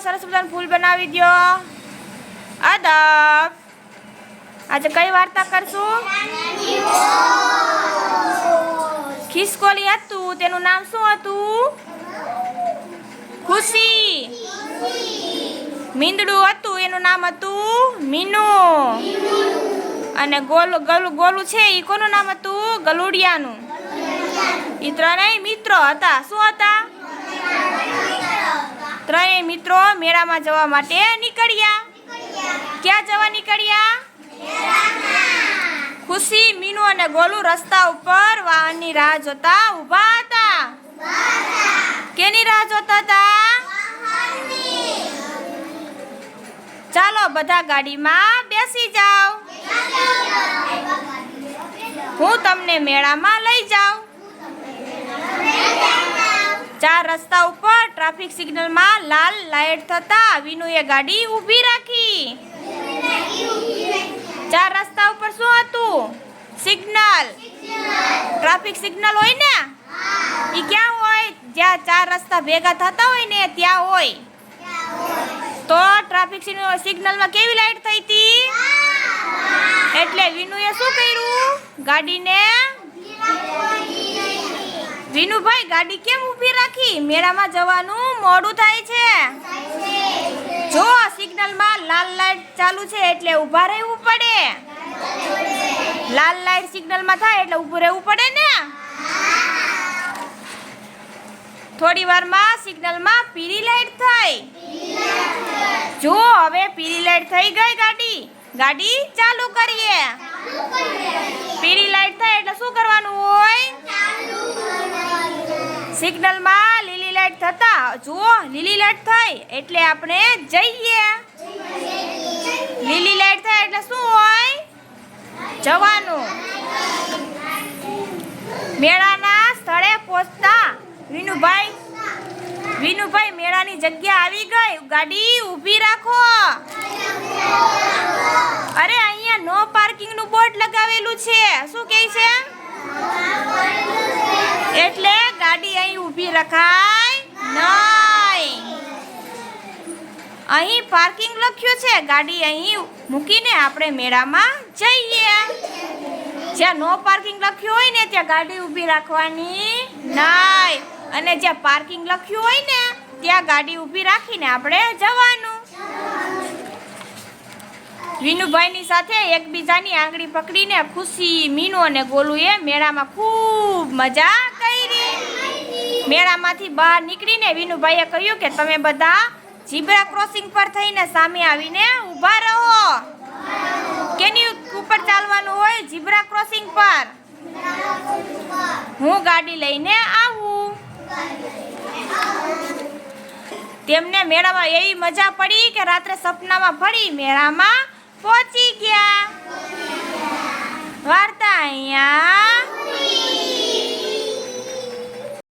સરસ મજાનું ફૂલ બનાવી દો. અદબ. આજે કઈ વાર્તા કરશું? ખિસકોલી હતું, તેનું નામ શું હતું? ખુશી. મીંદડું હતું, એનું નામ હતું મીનુ. અને ગોલું છે એ કોનું નામ હતું? ગલુડિયાનું. એ ત્રણેય મિત્રો હતા. શું હતા? ત્રણેય મિત્રો મેળામાં જવા માટે નીકળ્યા. ક્યાં જવા નીકળ્યા? ખુશી, મીનુ અને ગોલુ રસ્તા ઉપર વાહનની રાહ જોતા ઊભા હતા. કેની રાહ જોતા હતા? ચાલો બધા ગાડીમાં બેસી જાઓ. હું તમને મેળામાં લઈ જાઉં. 4 રસ્તા ઉપર ટ્રાફિક સિગ્નલમાં લાલ લાઈટ થતા વિનુએ ગાડી ઊભી રાખી. 4 રસ્તા ઉપર શું હતું? સિગ્નલ. ટ્રાફિક સિગ્નલ હોય ને, એ ક્યાં હોય? જ્યાં 4 રસ્તા ભેગા થતા હોય ને ત્યાં હોય. તો ટ્રાફિક સિગ્નલમાં કેવી લાઈટ થઈ હતી? એટલે વિનુએ શું કર્યું? ગાડીને વિનુભાઈ ગાડી કેમ ઊભી રાખી? મેળામાં જવાનું મોડું થાય છે. જો સિગ્નલમાં લાલ લાઈટ ચાલુ છે એટલે ઊભા રહેવું પડે. લાલ લાઈટ સિગ્નલમાં થાય એટલે ઊભું રહેવું પડે ને. થોડી વારમાં સિગ્નલમાં પીળી લાઈટ થઈ. જો હવે પીળી લાઈટ થઈ ગઈ. ગાડી ચાલુ કરીએ. પીળી લાઈટ થાય એટલે શું કરવાનું હોય? સિગ્નલમાં લીલી લાઈટ થતા જુઓ લીલી લાઈટ થઈ એટલે આપણે જઈએ. લીલી લાઈટ થાય એટલે શું હોય? જવાનું. મેળાના સ્થળે પહોંચતા વિનુભાઈ મેળાની જગ્યા આવી ગઈ. ગાડી ઊભી રાખો. અરે અહીંયા નો પાર્કિંગ નું બોર્ડ લગાવેલું છે. શું કહે છે? એટલે ગાડી અહીં ઊભી રખાય નહીં. અહીં પાર્કિંગ લખ્યું છે. ગાડી અહીં મૂકીને આપણે મેળામાં જઈએ. જ્યાં નો પાર્કિંગ લખ્યું હોય ને ત્યાં ગાડી ઊભી રાખવાની નહીં. અને જ્યાં પાર્કિંગ લખ્યું હોય ને ત્યાં ગાડી ઊભી રાખીને આપણે જવાનું. વિનુભાઈની સાથે એકબીજાની આંગળી પકડીને ખુશી, મીનુ અને ગોલુએ મેળામાં ખૂબ મજા કરી. મેળામાંથી બહાર નીકળીને વિનુભાઈએ કહ્યું કે તમે બધા ઝીબ્રા ક્રોસિંગ પર થઈને સામે આવીને ઊભા રહો. કેની ઉપર ચાલવાનું હોય? ઝીબ્રા ક્રોસિંગ પર. હું ગાડી લઈને આવું. તેમને મેળામાં એવી મજા પડી કે રાત્રે સપનામાં ફરી મેળામાં પહોંચી ગયા. વાર્તા અહીંયા